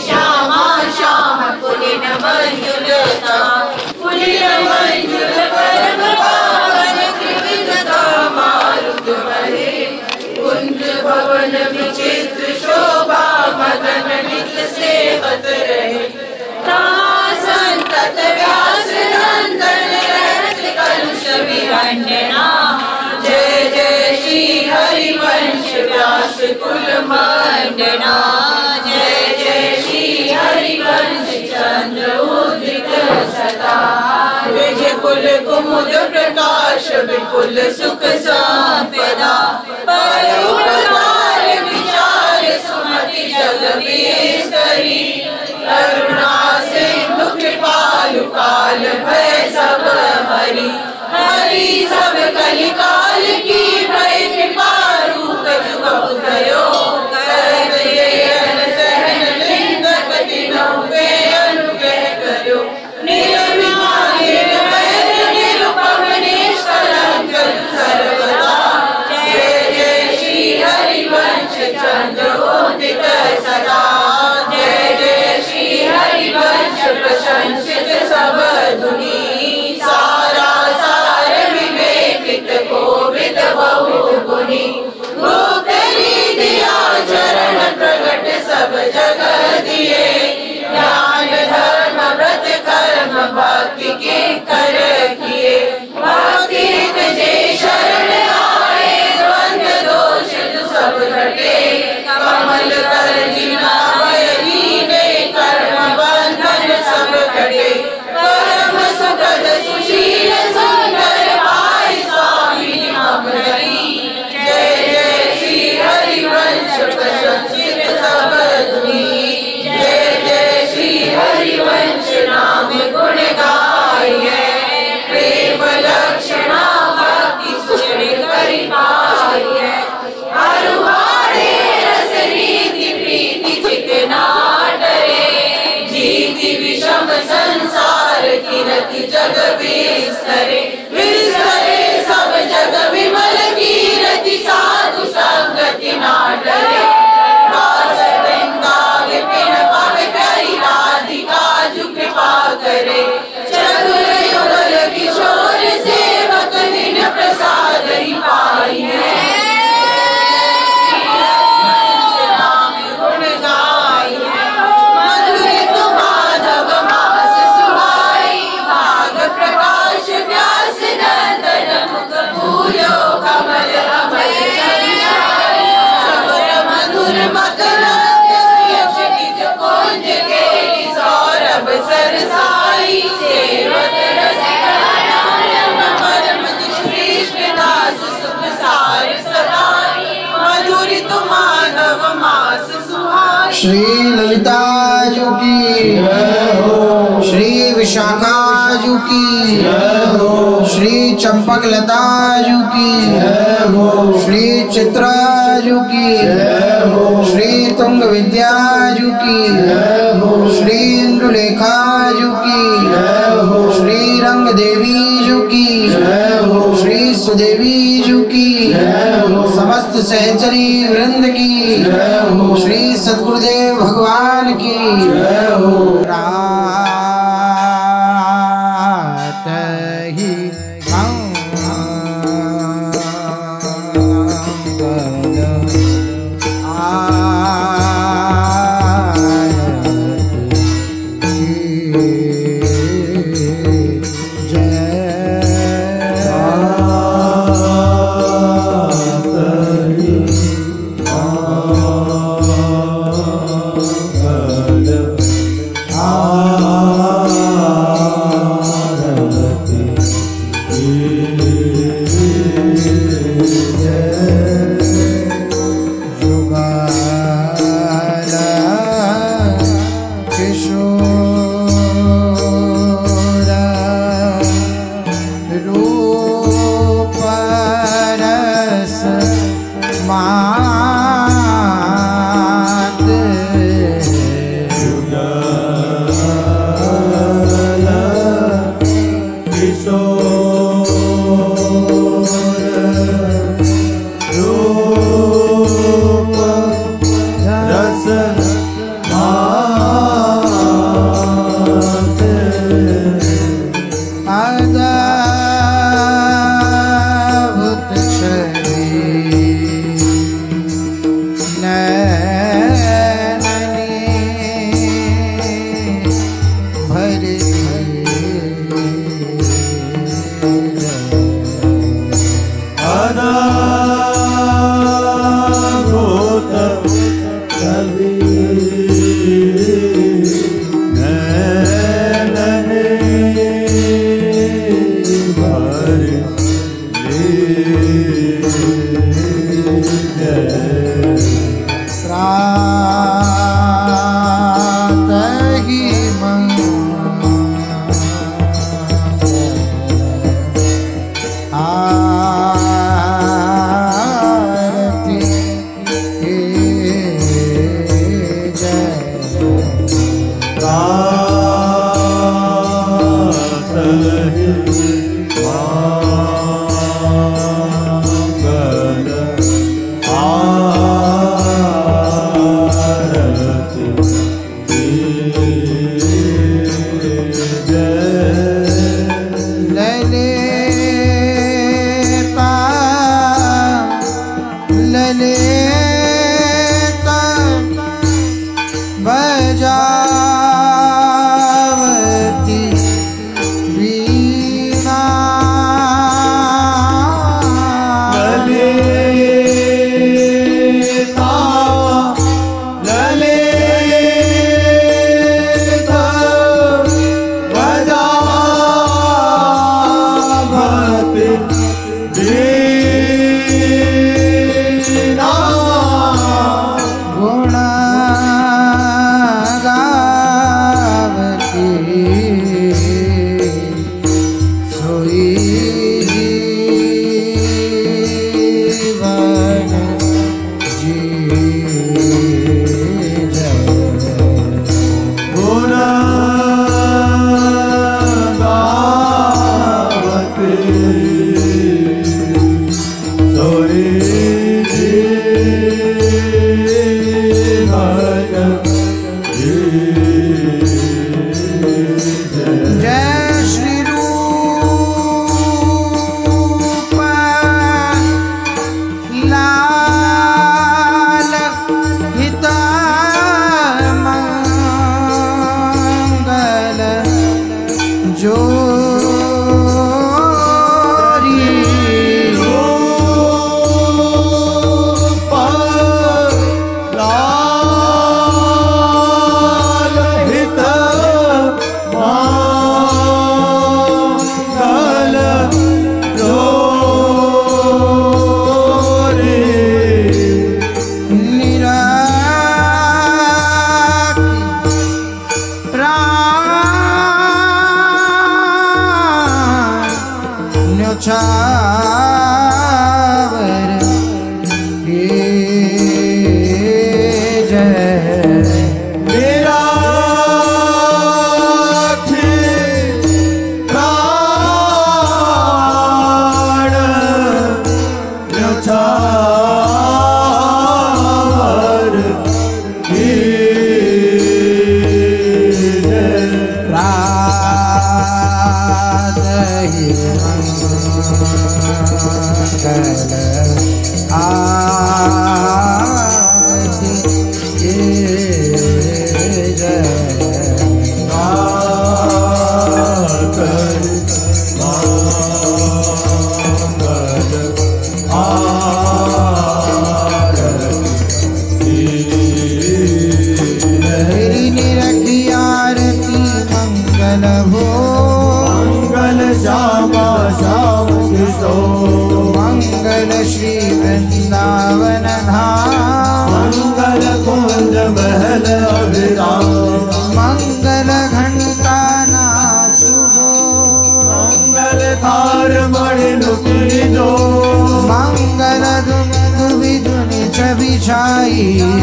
Shyama Shyam pooling Manjulata pooling मंजुल परम पावन त्रिविध मारुत हरे कुंज भवन विचित्र शोभा मदन नित्य सेवत रहे संतत व्यास नंदन रहत कलुष विरंजना जय जय श्री हरिवंश व्यास कुल मंडना जय जय श्री हरिवंश चंद्र उदित सदा विजय कुल कुमुद प्रकाश विपुल सुख संपदा परोपकार विचार सुमति जग विस्तरी करुणा सिंधु कृपालु काल भय सब हरि हरि सब कलि काल की भय कृपा रूप जुग भयो अनुग्रह करो निर्विमान निर्वैर निरुपम निष्कलंक सर्वदा जय जय श्री हरिवंश चंद्र उदित सदा जय जय श्री हरिवंश प्रशंसित सब धुनी सारा सार विवेकित कोविद बहु गुणी गुप्त दिया चरण प्रगट सब जग दिए ज्ञान धर्म व्रत कर्म भक्ति के कर किए भक्ति तुझे शरण आए द्वंद दोष सब घटे कमल कर जिनावय लीने कर्म बंधन सब घटे परम सुखद सुशील सुंदर भाई स्वामी हम नहीं जय जय श्री हरिवंश प्रशंसित सब धुनी जय जय श्री हरिवंश नाम गुण गाये प्रेम लक्षणा भक्ति सुन करि पाये अरुहाड़े रस रीति प्रीति चितना डरे जीति विषम संसार कीरति जग विस्तरे विस्तरे सब जग विमल कीरति साधु संगति ना डरे करे चतुर युगल किशोर सेवक दिन प्रसाद ही पाई है नाम गुण गाई है मधुर माधव मास सुहाई भाग प्रकाश व्यास नंदन मुख फूलो कमल अमल चंचल सबर मधुर मकरंद सुयश कुंज के सौरभ सरसाई सेवत रसिक परम कृष्णदास सुख सार सदाई मधुर माधव मास सुहाई श्री ललिता जू की श्री विशाखा जू की श्री चंपक लता जू की श्री चित्रा जू की श्री तुंग विद्या जू की श्री इंदुलेखा जू की श्री रंग देवी जू की श्री सुदेवी जू की समस्त सहचरी वृंद की श्री सद्गुरुदेव भगवान की Ah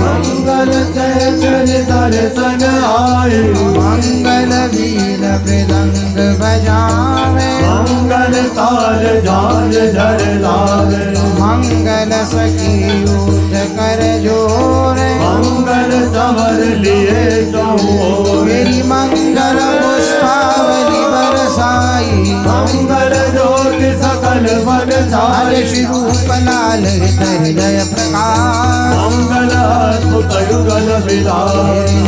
मंगल दर्शन आए, मंगल वीण मृदंग बजावे, मंगल ताल झाल झर लावे, मंगल सखी ऊठ कर जोरे, मंगल चवर लिए चौरे, मेरी मंगल पुष्पावली बरसाई, मंगल ज्योति सकल बन हरे श्री रूप लाल हृदय प्रकाश, मंगल अद्भुत युगल विलास,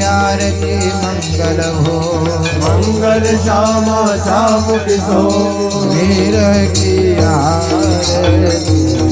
आरती मंगल हो, मंगल श्यामा श्याम किशोर, वीर की आरती।